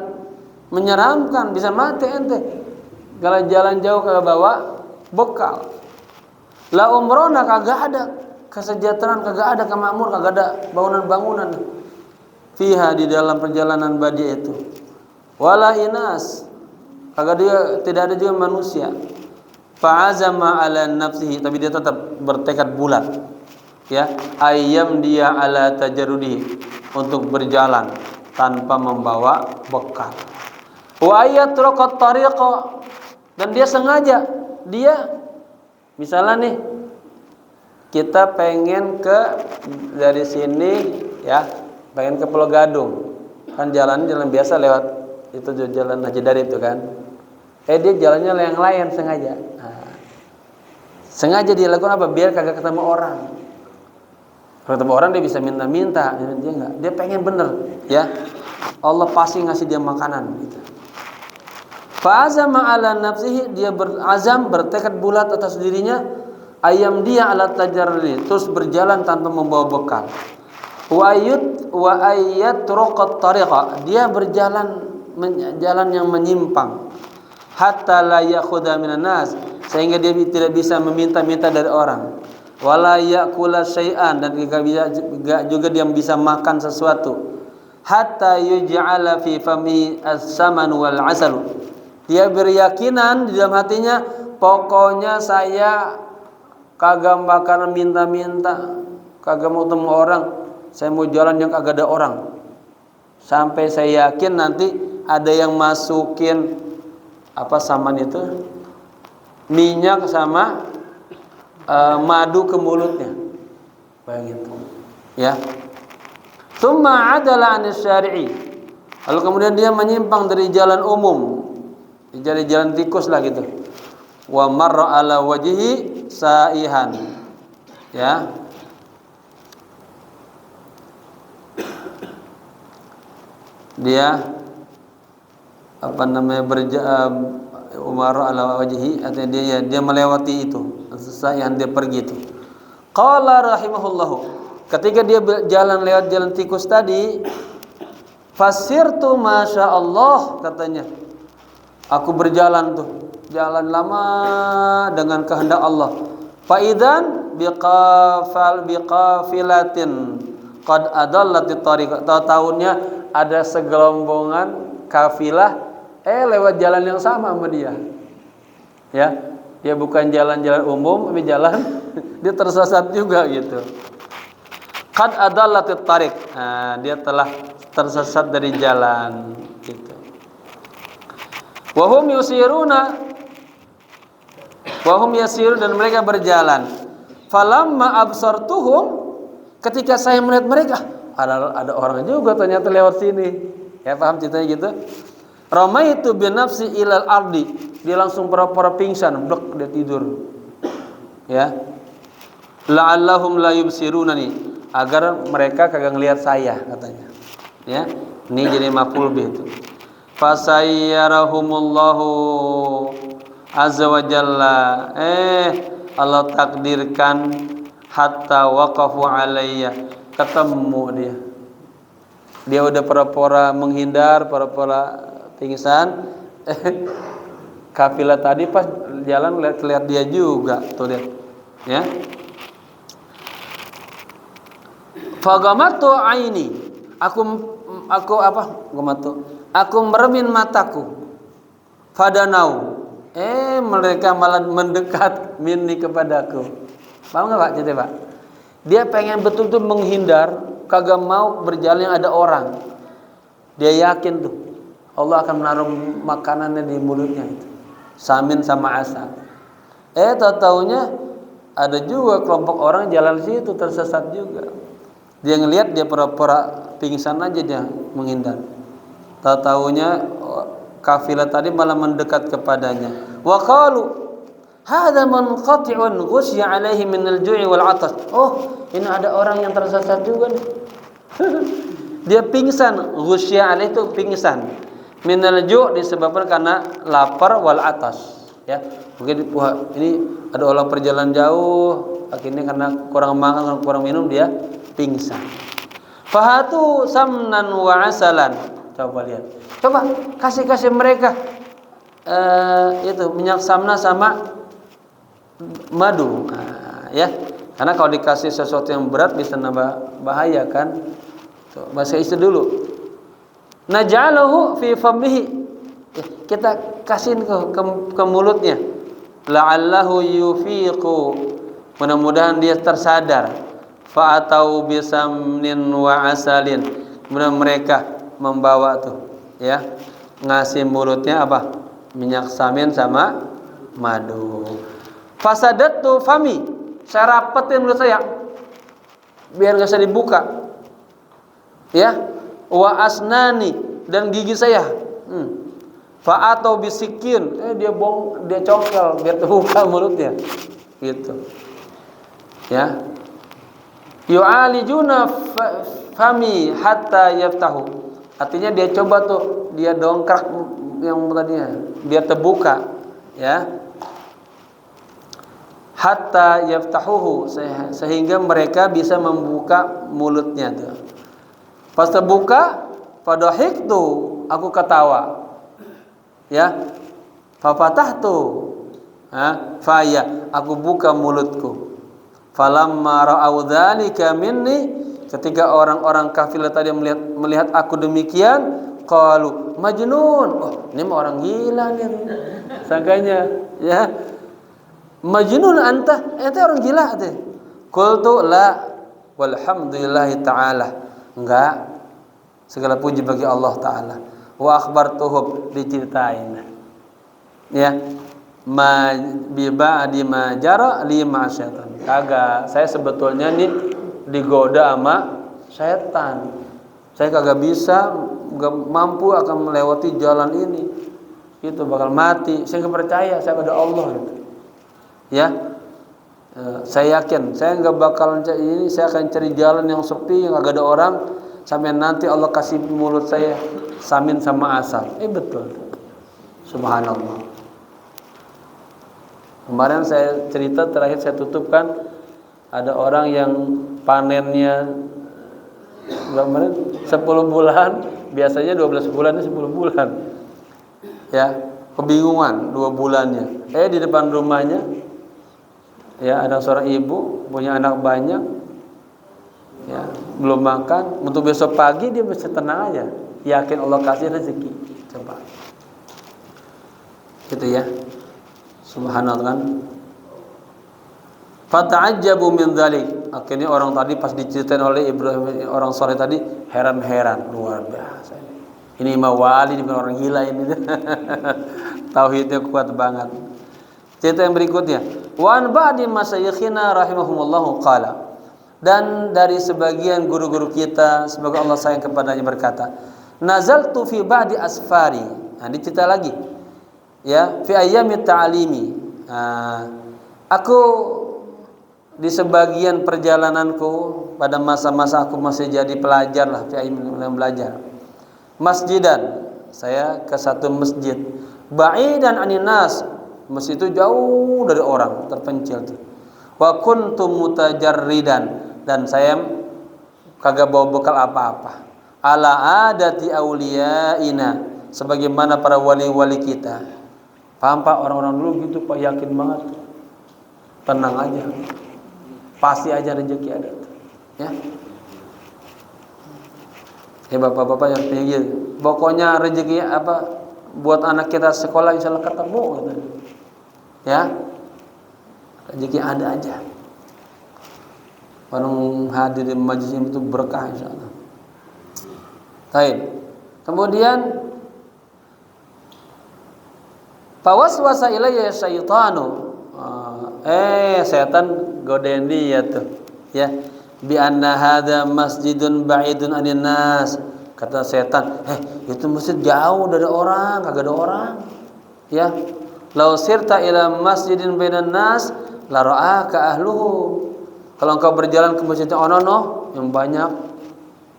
menyeramkan, bisa mati ente kalau jalan jauh kagak bawa bekal. La umrona, kagak ada kesejahteraan, kagak ada kemakmur, kagak ada bangunan-bangunan fiha, di dalam perjalanan badiyah itu. Wala inas, tidak ada juga manusia. Fa'azama ala nafsihi, tapi dia tetap bertekad bulat, ya, ayyam dia ala tajarrudi, untuk berjalan tanpa membawa bekal. Wa ayatraqat tariqa, dan dia sengaja, dia misalnya nih, kita pengen dari sini, ya, pengen ke Pulau Gadung, kan jalan biasa lewat itu, jalan Haji Dari itu kan. Dia jalannya yang lain sengaja. Nah, sengaja dia lakukan apa? Biar kagak ketemu orang. Kalau ketemu orang dia bisa minta-minta, dia enggak. Dia pengen bener, ya. Allah pasti ngasih dia makanan gitu. Fa'azama ala nafsihi, dia berazam, bertekad bulat atas dirinya, ayam dia ala tajarri, terus berjalan tanpa membawa bekal. Wa ayyat turuqat tariqa, dia berjalan jalan yang menyimpang. Hatta la yakhudha minan nas, sehingga dia tidak bisa meminta-minta dari orang. Wala ya'kula syai'an, dan juga dia bisa makan sesuatu. Hatta yuj'ala fi fami as-saman wal 'asal, dia berkeyakinan di dalam hatinya, pokoknya saya kagak bakalan minta-minta, kagak mau temu orang, saya mau jalan yang kagak ada orang, sampai saya yakin nanti ada yang masukin saman itu, minyak sama madu ke mulutnya, begitu, ya. Tsumma adala 'anis syari'i, lalu kemudian dia menyimpang dari jalan umum, jadi jalan tikus lah gitu. Wa marra ala wajhi sa'ihan, ya. Dia Umar ala wajhi, artinya dia melewati itu saat yang dia pergi itu. Qala rahimahullahu, ketika dia jalan lewat jalan tikus tadi, fasirtu masya Allah, katanya, aku berjalan tuh, jalan lama dengan kehendak Allah. Faidan biqafilatin qad adallatit tariq. Tahunnya ada segelombongan kafilah lewat jalan yang sama sama dia. Ya, dia bukan jalan-jalan umum, tapi jalan dia tersesat juga gitu. Qad adallatit tariq. Nah, dia telah tersesat dari jalan gitu. Wa hum yasirun, dan mereka berjalan. Falamma absartuhum, ketika saya melihat mereka, ada orang juga ternyata lewat sini. Ya, paham ceritanya gitu? Ramaitu bi nafsi ilal ardi, dia langsung pura-pura pingsan, blok, dia tidur. Ya. La'allahum la yubsirunani, agar mereka kagak ngelihat saya, katanya. Ya. Ini jadi maf'ul bih itu. Fasayyarahumullahu azza wa jalla, Allah takdirkan hatta waqafu alayya, ketemu dia udah pura-pura menghindar, pura-pura pingsan, kafilah tadi pas jalan lihat dia juga tuh, lihat ya. Fagamatu aini, aku meremin mataku. Fadanau, mereka malah mendekat minni kepadaku. Paham nggak Pak? Jadi Pak, dia pengen betul-betul menghindar, kagak mau berjalan yang ada orang. Dia yakin tuh Allah akan menaruh makanannya di mulutnya itu, samin sama asal. Tahu-taunya ada juga kelompok orang jalan situ tersesat juga. Dia ngelihat, dia pura-pura pingsan aja, dia menghindar. Tahu-taunya kafilah tadi malah mendekat kepadanya. Wa qalu hadza munqati'un ghusya 'alaihi min al-ju'i wal 'atas. Oh, ini ada orang yang tersesat juga nih. Dia pingsan, ghusya 'alaihi itu pingsan. Min al-ju' disebabkan karena lapar wal 'atas. Ya, mungkin ini ada orang perjalanan jauh, akhirnya karena kurang makan, kurang minum, dia pingsan. Fahatu samnan wa asalan. Coba lihat. Coba kasih mereka itu minyak samna sama madu. Ya. Karena kalau dikasih sesuatu yang berat bisa nambah bahaya kan. Tuh, bahasa isi dulu. Naj'aluhu fi fammihi. Kita kasihin ke mulutnya. La'allahu yufiqu. Mudah-mudahan dia tersadar. Fa'atau bisamnin wa asalin. Kemudian mereka membawa tuh, ya, ngasih mulutnya apa? Minyak samin sama madu. Fasadatu fami, saya rapetin mulut saya biar nggak bisa dibuka. Ya, wa asnani, dan gigi saya. Fa'atau bisikin, dia congkel biar terbuka mulutnya. Gitu. Ya. Yu'alijuna fami hatta yaftahu. Artinya dia coba tuh, dia dongkrak yang tadinya biar terbuka, ya. Hatta yaftahuhu, sehingga mereka bisa membuka mulutnya tuh. Pas terbuka, fadahiktu, aku ketawa. Ya. Fafatahtu, faya, aku buka mulutku. Falamma ra'au dzalika minni, ketika orang-orang kafilah tadi melihat aku demikian, qalu majnun. Oh, ini mah orang gila nih. Sangkanya, ya. Majnun anta, itu orang gila teh. Qultu la walhamdulillahi ta'ala. Enggak. Segala puji bagi Allah taala. Wa akhbartuhum, diceritain. Ya. Ma bi ba'di ma jara li ma syaitan. Kagak, saya sebetulnya nih digoda sama setan. Saya kagak bisa, enggak mampu akan melewati jalan ini. Itu bakal mati. Saya enggak percaya, saya kepada Allah gitu. Ya. Saya yakin, saya enggak bakal ini, saya akan cari jalan yang sepi, yang kagak ada orang, sampai nanti Allah kasih mulut saya samin sama asal. Betul. Subhanallah. Kemarin saya cerita terakhir saya tutupkan ada orang yang panennya kemarin 10 bulan, biasanya 12 bulan ini 10 bulan. Ya, kebingungan 2 bulannya. Di depan rumahnya ya ada seorang ibu punya anak banyak. Ya, belum makan, untuk besok pagi dia bisa tenang aja, yakin Allah kasih rezeki. Coba. Gitu ya. Subhanallah kan. Fata'ajjabu min dzalik. Akhirnya orang tadi pas diceritain oleh Ibrahim orang soleh tadi heran-heran, luar biasa. Ini mah wali bukan orang gila ini. Tauhidnya kuat banget. Cerita yang berikutnya, wa an ba'di masyayikhina rahimahumullahu qala. Dan dari sebagian guru-guru kita semoga Allah sayang kepadanya berkata, nazaltu fi ba'di asfari. Nah, dicerita lagi. Ya, fi ayyamit ta'alimi. Aku di sebagian perjalananku pada masa-masa aku masih jadi pelajar lah, belajar. Masjidan, saya ke satu masjid. Ba'idan anin nas, masjid itu jauh dari orang, terpencil tuh. Wa kuntum mutajarridan, dan saya kagak bawa bekal apa-apa. Ala adati auliyaina, sebagaimana para wali-wali kita. Paham Pak, orang-orang dulu gitu Pak, yakin banget. Tenang aja. Pasti aja rezeki ada. Ya. Bapak-bapak yang pinggir. Pokoknya rezeki apa buat anak kita sekolah insyaallah ketemu gitu. Ya. Rezeki ada aja. Orang hadir di majelis itu berkah insyaallah. Baik. Kemudian fawaswasa ilayya syaitanu. Setan godain dia tuh. Ya. Bi anna hadza masjidun ba'idun anin nas. Kata setan, itu masjid jauh dari orang, kagak ada orang. Ya. Lau sirta ila masjidin bainan nas la ra'aka ahluhu. Kalau engkau berjalan ke masjid ono yang banyak,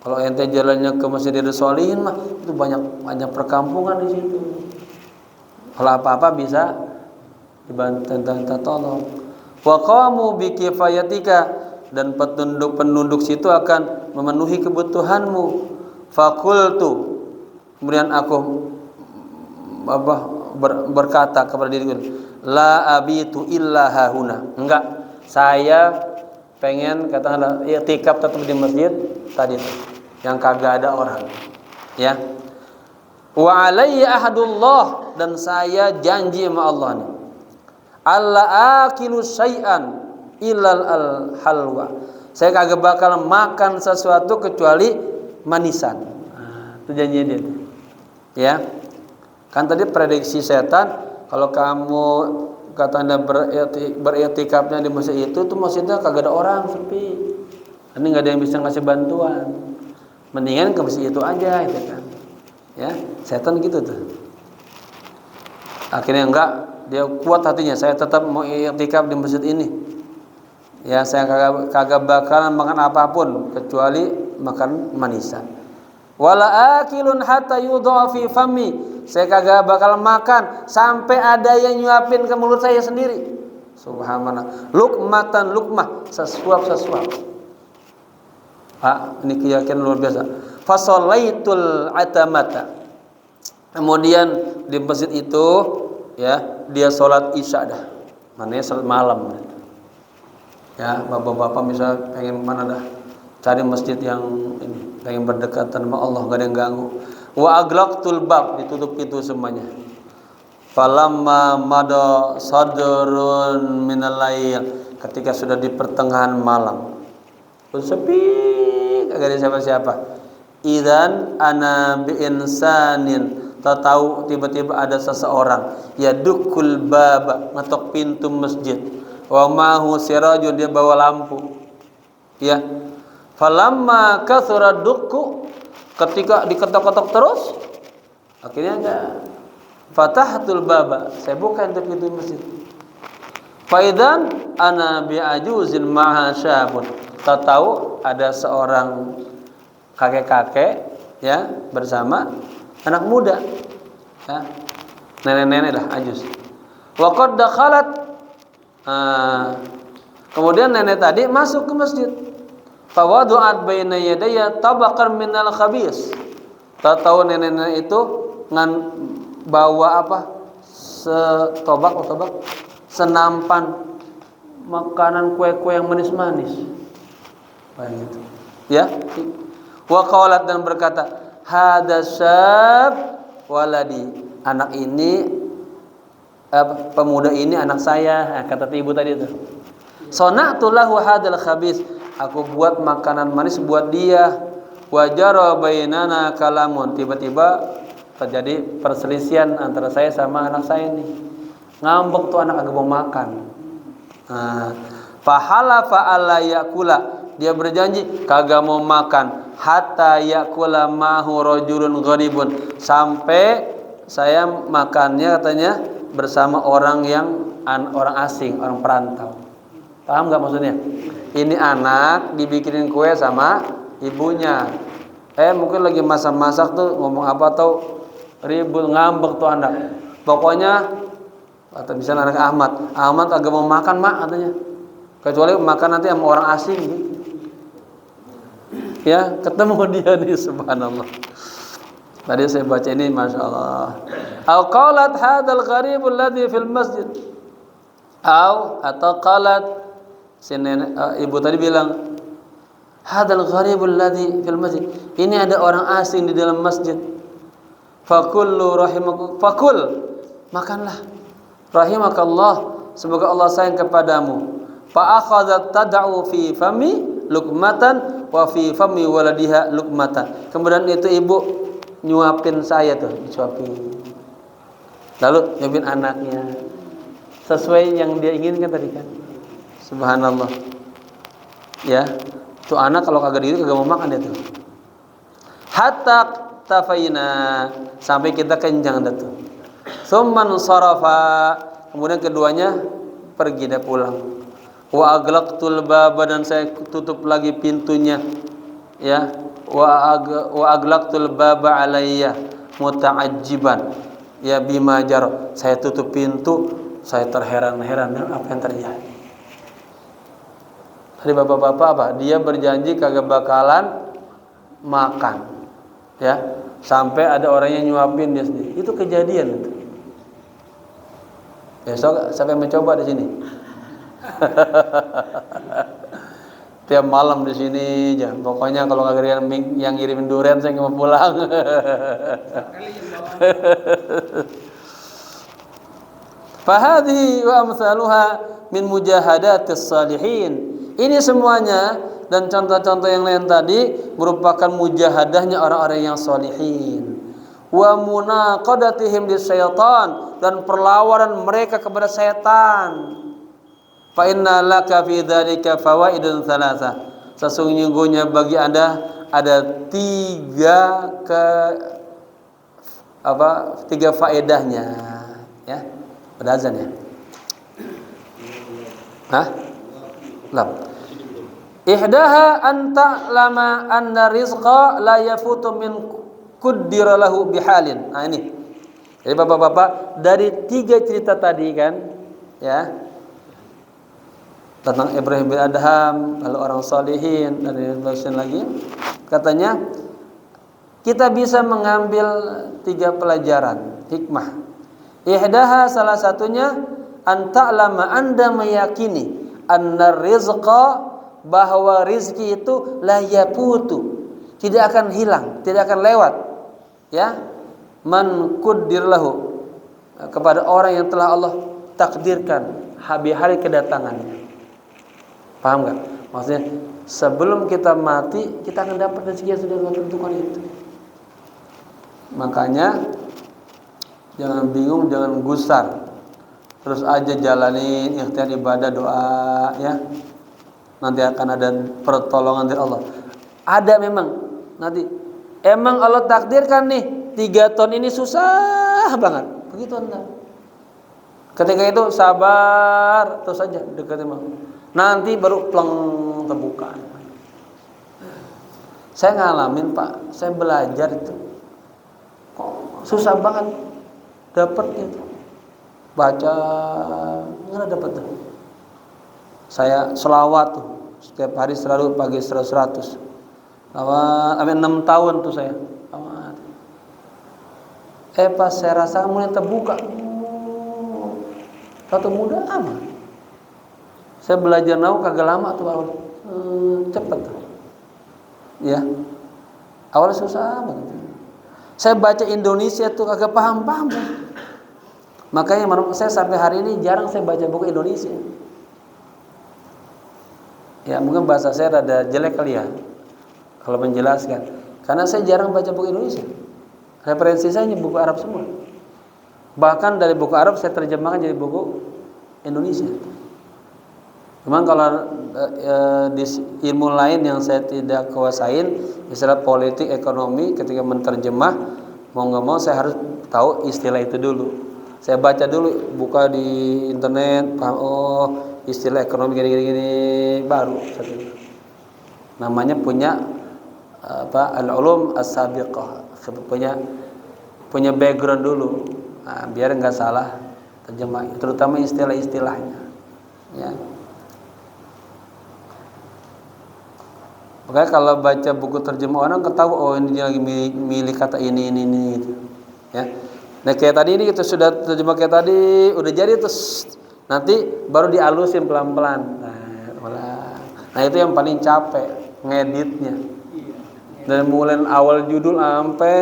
kalau ente jalannya ke Masjidil Sholihin mah itu banyak perkampungan di situ. Kalau apa-apa bisa dibantu tolong. Wa qamu bi kifayatika, dan penduduk situ akan memenuhi kebutuhanmu. Fakultu, kemudian aku berkata kepada diriku, la abitu illa hahuna. Enggak, saya pengen katakanlah i'tikaf tetap di masjid tadi yang kagak ada orang. Ya. Wa alayya ahadullah, dan saya janji sama Allah nih. Alla akilu syai'an illal halwa. Saya kagak bakal makan sesuatu kecuali manisan. Itu janjinya dia. Ya. Kan tadi prediksi setan kalau kamu katanya beriktikafnya di masjid itu tuh masjidnya kagak ada orang, sepi. Ini enggak ada yang bisa ngasih bantuan. Mendingan ke masjid itu aja gitu kan. Ya, setan gitu tuh. Akhirnya enggak, dia kuat hatinya, saya tetap mau iktikaf di masjid ini. Ya, saya kagak bakalan makan apapun kecuali makan manisan. Wala akilun hatta yudha fi fami. Saya kagak bakal makan sampai ada yang nyuapin ke mulut saya sendiri. Subhanallah. Lukmatan lukmah, sesuap. Ini keyakinan luar biasa. Fasallaitul atamata. Kemudian di masjid itu ya, dia sholat isya dah. Maknanya sholat malam. Ya, bapak-bapak bisa pengen mana dah, cari masjid yang ini, pengen berdekatan sama Allah, gak ada yang ganggu. Wa aglaqtul bab, ditutup itu semuanya. Falamma mada sadrun minal lail, ketika sudah di pertengahan malam, sepi, kagak ada siapa-siapa. Idzan ana bi insanin, tahu tiba-tiba ada seseorang yadukul baba, ngetok pintu masjid. Wa mahu sirajun, dia bawa lampu. Ya. Falamma kathura dukku, ketika diketok-ketok terus, akhirnya enggak. Fatahatul baba, saya buka pintu masjid. Faidan ana bi ajuzin maha syabun, tahu ada seorang kakek-kakek ya bersama anak muda. Ya. Nenek-nenek lah, ajuz. Wa qad dakhalat, Kemudian nenek tadi masuk ke masjid. Fawadu'at baina yadayya tabaqan minal khabis. Tahu nenek-nenek itu bawa apa? Senampan makanan kue-kue yang manis-manis. Kayak gitu. Ya. Wa qalat dan berkata, "Hada syab waladi." Anak ini pemuda ini anak saya, kata ibu tadi itu. Sona'tu lahu hadal khabis. Aku buat makanan manis buat dia. Wajara bainana kalamun. Tiba-tiba terjadi perselisihan antara saya sama anak saya ini. Ngambek tuh anak agak mau makan. Fahalafa alla yakula. Dia berjanji kagak mau makan hatta yakula mahu rajulun gharibun. Sampai saya makannya katanya bersama orang orang asing, orang perantau. Paham nggak maksudnya? Ini anak dibikinin kue sama ibunya. Mungkin lagi masak-masak tuh ngomong apa tau ribut ngambek tuh anak. Pokoknya atau misalnya anak Ahmad agak mau makan mak katanya. Kecuali makan nanti sama orang asing gitu. Ya, ketemu dia nih subhanallah. Tadi saya baca ini masya Allah. Au qalat hadzal gharibul ladzi fil masjid. Atau qalat ibu tadi bilang hadzal gharibul ladzi fil masjid. Ini ada orang asing di dalam masjid. Fakullu rahimakum fakul. Makanlah. Rahimakallah, semoga Allah sayang kepadamu. Fa akhadhat tad'u fi fami luqmatan wa fi fami waladiha luqmatan. Kemudian itu ibu nyuapin saya tuh, disuapin. Lalu nyuapin anaknya. Sesuai yang dia inginkan tadi kan. Subhanallah. Ya, tuh anak kalau kagak gitu kagak mau makan dia tuh. Hatta tafaina, sampai kita kenyang dah tuh. Tsumman sarafa, kemudian keduanya pergi dan pulang. Wa aglaqtul baba, dan saya tutup lagi pintunya. Ya, wa aglaqtul baba alayya muta'ajjiban. Ya bima jar. Saya tutup pintu, saya terheran-heran dengan apa yang terjadi. Tadi bapak-bapak apa? Dia berjanji kagak bakalan makan. Ya, sampai ada orang yang nyuapin dia sendiri. Itu kejadian itu. Besok sampai mencoba di sini. Tiap malam di sini aja. Pokoknya kalau kagak yang ngirimin durian saya nggak mau pulang. Fahadhi wa amsaluha min mujahadatis salihin. Ini semuanya dan contoh-contoh yang lain tadi merupakan mujahadahnya orang-orang yang salihin. Wa munaqadatihim lisyaitan, dan perlawanan mereka kepada setan. Fa inna laka fi dzalika fawaidun tsalatsa. Sesungguhnya bagi Anda ada tiga faedahnya, ya. Pada azan ya. Ihdaha anta lama anna rizqa la yafutu min kuddira lahu bihalin. Nah ini. Jadi bapak-bapak, dari tiga cerita tadi kan, ya, tentang Ibrahim bin Adham, lalu orang salihin, dan lagi, katanya kita bisa mengambil tiga pelajaran hikmah. Ihdaha, salah satunya, anta lama, Anda meyakini anna rizqa, bahwa rizki itu la yaputu, tidak akan hilang, tidak akan lewat, ya, man quddir lahu, kepada orang yang telah Allah takdirkan hari kedatangannya. Paham enggak? Maksudnya sebelum kita mati kita akan dapat rezeki yang sudah Allah tentukan itu. Makanya jangan bingung, jangan gusar, terus aja jalanin ikhtiar ibadah, doa, ya. Nanti akan ada pertolongan dari Allah. Ada memang nanti. Emang Allah takdirkan nih 3 ton ini susah banget. Begitu Anda. Ketika itu sabar terus saja dekati Allah. Nanti baru pleng terbuka. Saya ngalamin Pak, saya belajar itu. Kok susah banget dapatnya itu. Baca nggak dapat tuh. Saya selawat tuh setiap hari selalu pagi 100. Selawat sampai 6 tahun tuh saya. Selawat. Pas saya rasa mulai terbuka. Satu muda amat. Saya belajar nahu kagak lama tuh awal. Cepet tuh. Ya. Awalnya susah banget. Saya baca Indonesia tuh kagak paham-paham. Makanya saya sampai hari ini jarang saya baca buku Indonesia. Ya mungkin bahasa saya rada jelek kali ya kalau menjelaskan. Karena saya jarang baca buku Indonesia. Referensi saya buku Arab semua. Bahkan dari buku Arab saya terjemahkan jadi buku Indonesia. Cuman kalau di ilmu lain yang saya tidak kuasain, misalnya politik, ekonomi, ketika menerjemah, mau nggak mau saya harus tahu istilah itu dulu. Saya baca dulu, buka di internet, paham, oh istilah ekonomi gini baru. Namanya punya al-ulum as-sabiqah, punya background dulu, biar nggak salah terjemah, terutama istilah-istilahnya. Ya. Makanya kalau baca buku terjemah orang ketahui, oh ini dia lagi milih kata ini gitu. Ya. Nah kayak tadi ini kita sudah terjemah kayak tadi udah jadi, terus nanti baru dialusin pelan-pelan. Nah itu yang paling capek ngeditnya. Dan mulai awal judul sampai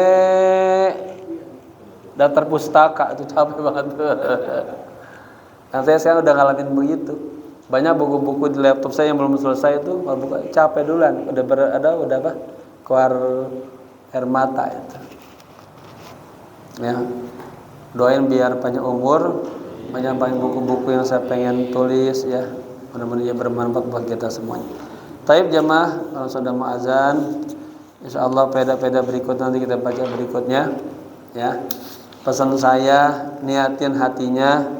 daftar pustaka itu capek banget. Nah saya sekarang udah ngalamin begitu. Banyak buku-buku di laptop saya yang belum selesai itu, kalau buka capek duluan, udah keluar air mata itu. Ya. Doain biar panjang umur, banyak buku-buku yang saya pengen tulis ya. Mudah-mudahan bermanfaat buat kita semuanya. Taib jamaah, kalau sudah mau azan, insyaallah peda-peda berikut nanti kita baca berikutnya ya. Pesan saya, niatin hatinya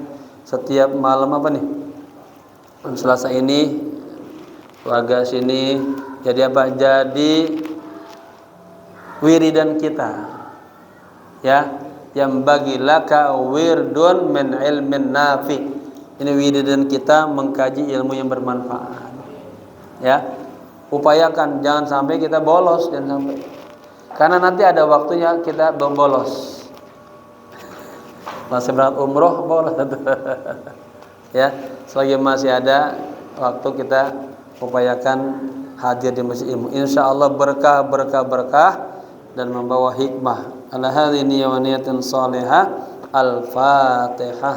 setiap malam apa nih? Selasa ini keluarga sini jadi apa? Jadi wiridan kita ya, yang bagi laka wirdun min ilmin nafi. Ini wiridan kita mengkaji ilmu yang bermanfaat ya. Upayakan jangan sampai kita bolos, jangan sampai, karena nanti ada waktunya kita bolos. Masih berangkat umroh bolos. Ya, selagi masih ada waktu kita upayakan hadir di masjid ilmu. Insyaallah berkah dan membawa hikmah. Ala hadhihi niyatin salihah. Al-Fatihah.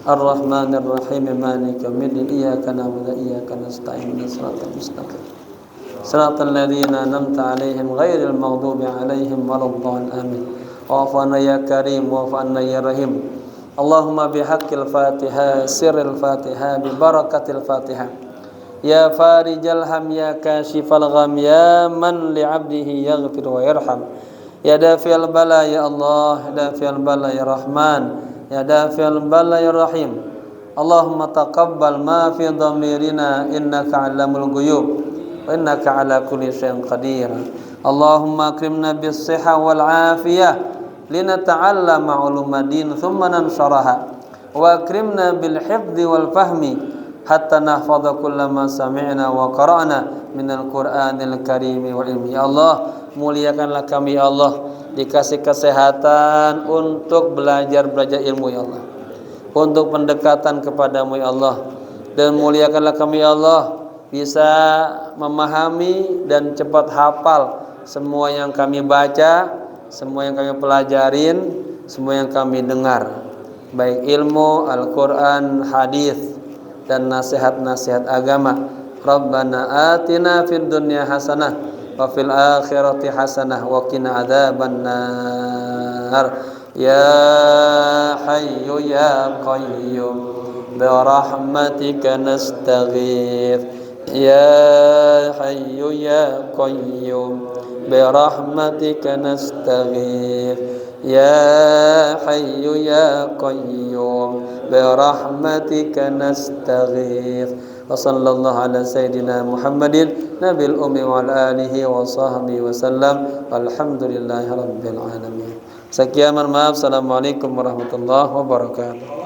Ar-Rahmanir Rahim. Maliki yaumiddin. Iyyaka na'budu wa iyyaka nasta'in. Shiratal mustaqim. Shiratal ladzina an'amta 'alaihim ghairil maghdubi 'alaihim waladdallin. Amin. Wa'fu ya Karim, wa'fu ya Rahim. Allahumma bihaqqil Fatihah, sirril Fatihah, bi barakatil Fatihah. Ya farijal ham, ya kashifal gham, ya man li 'abdihi yaghfir wa yarham. Ya dafi'al bala ya Allah, dafi'al bala ya Rahman, ya dafi'al bala ya Rahim. Allahumma taqabbal ma fi dhamirina innaka 'allamul ghuyub wa innaka 'ala kulli syai'in qadir. Allahumma akrimna bis sihah wal 'afiyah linata'allama ulumadin thumma nansaraha wa akrimna bil hifdzi wal fahmi hatta nahfadha kullama sami'na wa qara'na minal qur'anil karim wal ilmi. Ya Allah, muliakanlah kami ya Allah, dikasih kesehatan untuk belajar ilmu ya Allah, untuk pendekatan kepadamu ya Allah, dan muliakanlah kami ya Allah bisa memahami dan cepat hafal semua yang kami baca, semua yang kami pelajarin, semua yang kami dengar, baik ilmu, Al-Quran, hadis, dan nasihat-nasihat agama. Rabbana atina fid dunya hasanah wa fil akhirati hasanah wa qina adzabannar. Ya Hayyu ya Qayyum bi rahmatika nastaghith. Ya Hayyu ya Qayyum برحمتك نستغيث يا حي يا قيوم برحمتك نستغيث وصلى الله على سيدنا محمد نبي الأمي وعلى آله وصحبه وسلم والحمد لله رب العالمين. Sekian, maaf. Assalamualaikum warahmatullahi wabarakatuh.